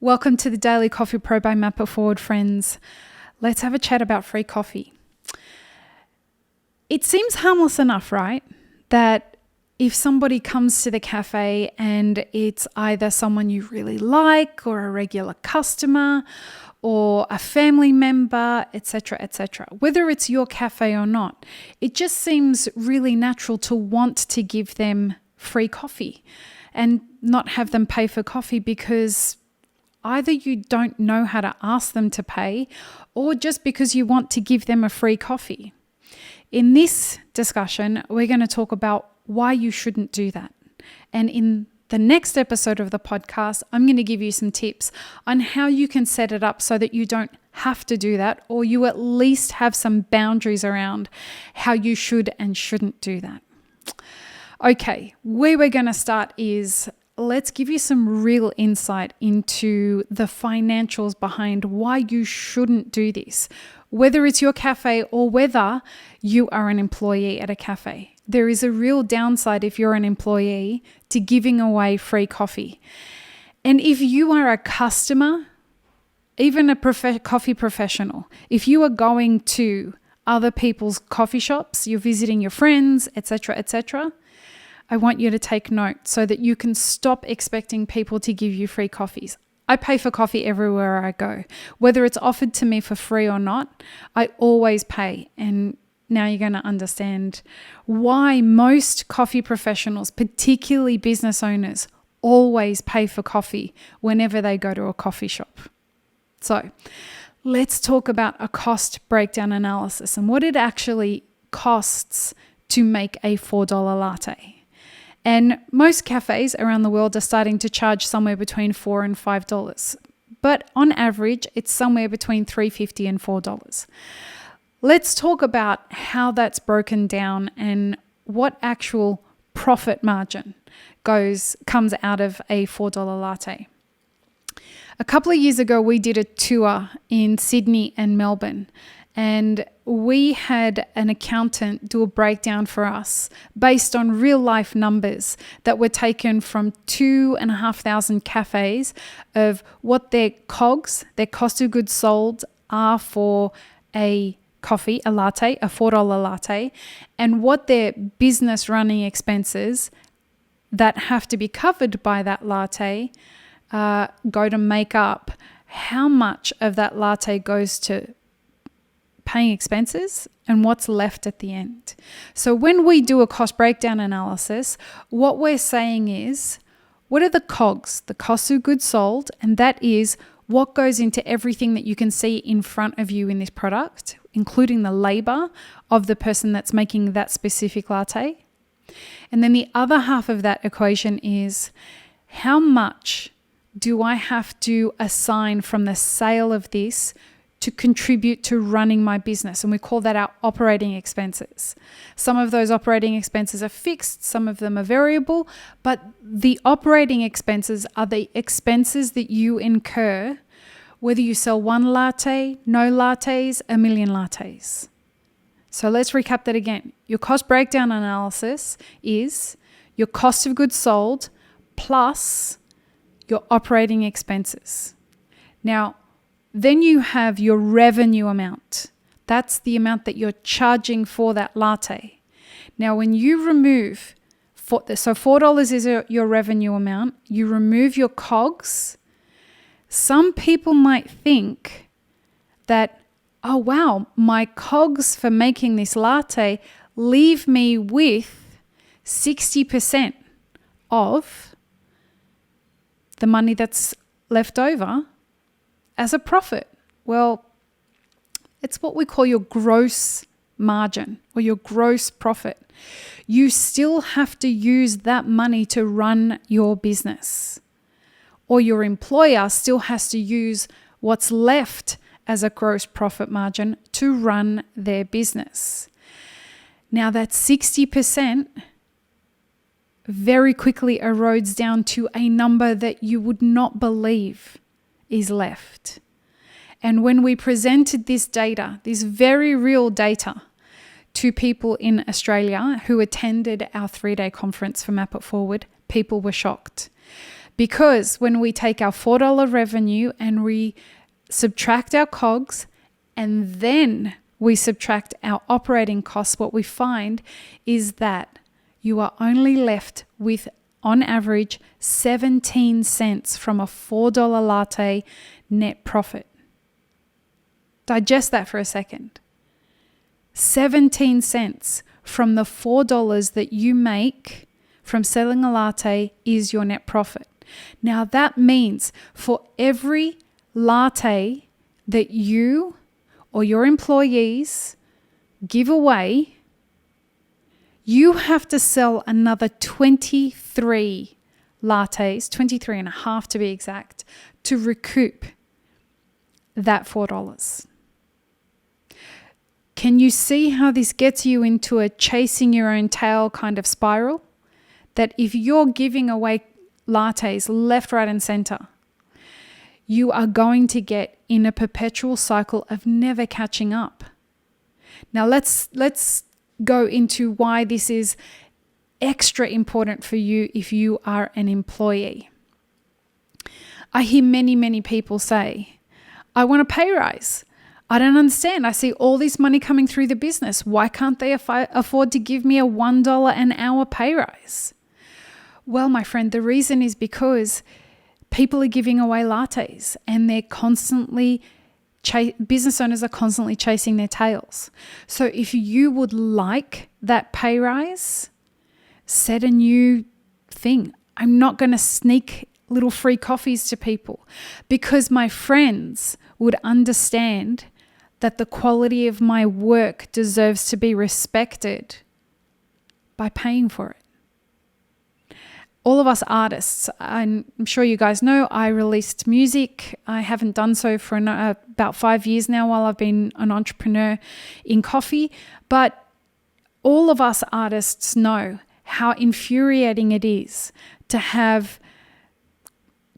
Welcome to the Daily Coffee Pro by Map It Forward, friends. Let's have a chat about free coffee. It seems harmless enough, right? That if somebody comes to the cafe and it's either someone you really like or a regular customer or a family member, etc., whether it's your cafe or not, it just seems really natural to want to give them free coffee and not have them pay for coffee because either you don't know how to ask them to pay or just because you want to give them a free coffee. In this discussion, we're going to talk about why you shouldn't do that. And in the next episode of the podcast, I'm going to give you some tips on how you can set it up so that you don't have to do that, or you at least have some boundaries around how you should and shouldn't do that. Okay, where we're going to start is let's give you some real insight into the financials behind why you shouldn't do this, whether it's your cafe or whether you are an employee at a cafe. There is a real downside if you're an employee to giving away free coffee. And if you are a customer, even a coffee professional, if you are going to other people's coffee shops, you're visiting your friends, etc., I want you to take note so that you can stop expecting people to give you free coffees. I pay for coffee everywhere I go. Whether it's offered to me for free or not, I always pay. And now you're going to understand why most coffee professionals, particularly business owners, always pay for coffee whenever they go to a coffee shop. So let's talk about a cost breakdown analysis and what it actually costs to make a $4 latte. And most cafes around the world are starting to charge somewhere between $4 and $5. But on average, it's somewhere between $3.50 and $4. Let's talk about how that's broken down and what actual profit margin comes out of a $4 latte. A couple of years ago, we did a tour in Sydney and Melbourne, and we had an accountant do a breakdown for us based on real life numbers that were taken from 2,500 cafes of what their COGS, their cost of goods sold, are for a coffee, a latte, a $4 latte, and what their business running expenses that have to be covered by that latte go to make up how much of that latte goes to paying expenses and what's left at the end. So when we do a cost breakdown analysis, what we're saying is, what are the COGS, the cost of goods sold, and that is what goes into everything that you can see in front of you in this product, including the labor of the person that's making that specific latte. And then the other half of that equation is, how much do I have to assign from the sale of this to contribute to running my business? And we call that our operating expenses. Some of those operating expenses are fixed, some of them are variable, but the operating expenses are the expenses that you incur whether you sell one latte, no lattes, a million lattes. So let's recap that again. Your cost breakdown analysis is your cost of goods sold plus your operating expenses. Now, then you have your revenue amount. That's the amount that you're charging for that latte. Now, when you remove, so $4 is your revenue amount, you remove your COGS, some people might think that, oh wow, my COGS for making this latte leave me with 60% of the money that's left over as a profit. Well, it's what we call your gross margin or your gross profit. You still have to use that money to run your business, or your employer still has to use what's left as a gross profit margin to run their business. Now that 60% very quickly erodes down to a number that you would not believe is left. And when we presented this data, this very real data, to people in Australia who attended our 3-day conference for Map It Forward, people were shocked. Because when we take our $4 revenue and we subtract our COGS and then we subtract our operating costs, what we find is that you are only left with, on average, 17 cents from a $4 latte net profit. Digest that for a second. 17 cents from the $4 that you make from selling a latte is your net profit. Now that means for every latte that you or your employees give away, you have to sell another 23 lattes, 23 and a half to be exact, to recoup that $4. Can you see how this gets you into a chasing your own tail kind of spiral? That if you're giving away lattes left, right, and center, you are going to get in a perpetual cycle of never catching up. Now let's go into why this is extra important for you if you are an employee. I hear many people say, I want a pay rise. I don't understand. I see all this money coming through the business. Why can't they afford to give me a $1 an hour pay rise? Well, my friend, the reason is because people are giving away lattes and they're constantly, business owners are constantly chasing their tails. So if you would like that pay rise, set a new thing. I'm not going to sneak little free coffees to people because my friends would understand that the quality of my work deserves to be respected by paying for it. All of us artists, I'm sure you guys know, I released music. I haven't done so for about 5 years now while I've been an entrepreneur in coffee. But all of us artists know how infuriating it is to have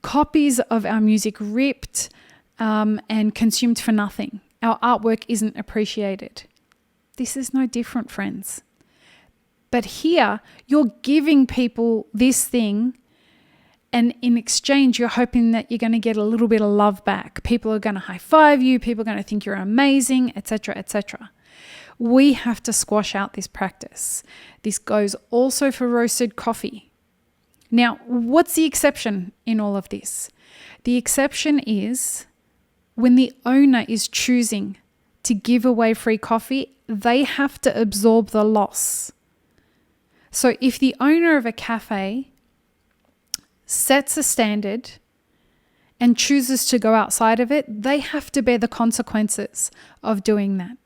copies of our music ripped and consumed for nothing. Our artwork isn't appreciated. This is no different, friends. But here, you're giving people this thing, and in exchange, you're hoping that you're going to get a little bit of love back. People are going to high five you. People are going to think you're amazing, etc., etc. We have to squash out this practice. This goes also for roasted coffee. Now, what's the exception in all of this? The exception is when the owner is choosing to give away free coffee, they have to absorb the loss. So if the owner of a cafe sets a standard and chooses to go outside of it, they have to bear the consequences of doing that.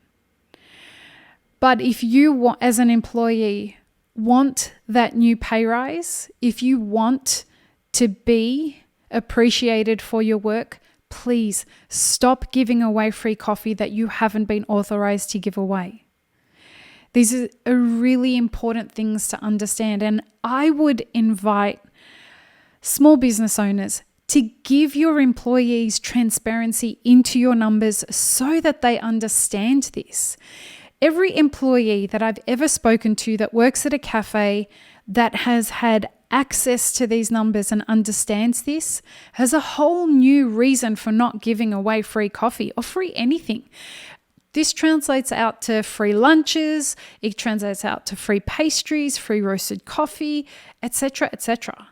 But if you, as an employee, want that new pay rise, if you want to be appreciated for your work, please stop giving away free coffee that you haven't been authorized to give away. These are really important things to understand. And I would invite small business owners to give your employees transparency into your numbers so that they understand this. Every employee that I've ever spoken to that works at a cafe that has had access to these numbers and understands this has a whole new reason for not giving away free coffee or free anything. This translates out to free lunches, it translates out to free pastries, free roasted coffee, etc., etc.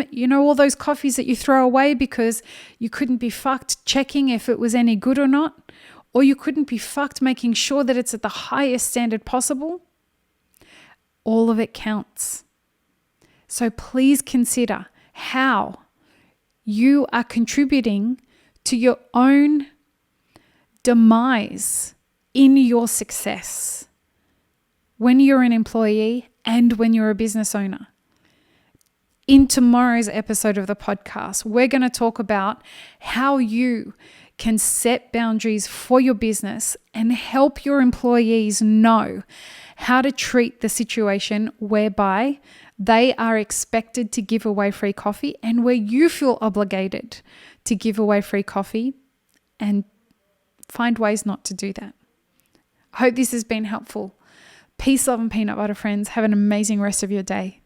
You know, all those coffees that you throw away because you couldn't be fucked checking if it was any good or not, or you couldn't be fucked making sure that it's at the highest standard possible. All of it counts. So please consider how you are contributing to your own demise in your success when you're an employee and when you're a business owner. In tomorrow's episode of the podcast, we're going to talk about how you can set boundaries for your business and help your employees know how to treat the situation whereby they are expected to give away free coffee and where you feel obligated to give away free coffee, and find ways not to do that. I hope this has been helpful. Peace, love, and peanut butter, friends. Have an amazing rest of your day.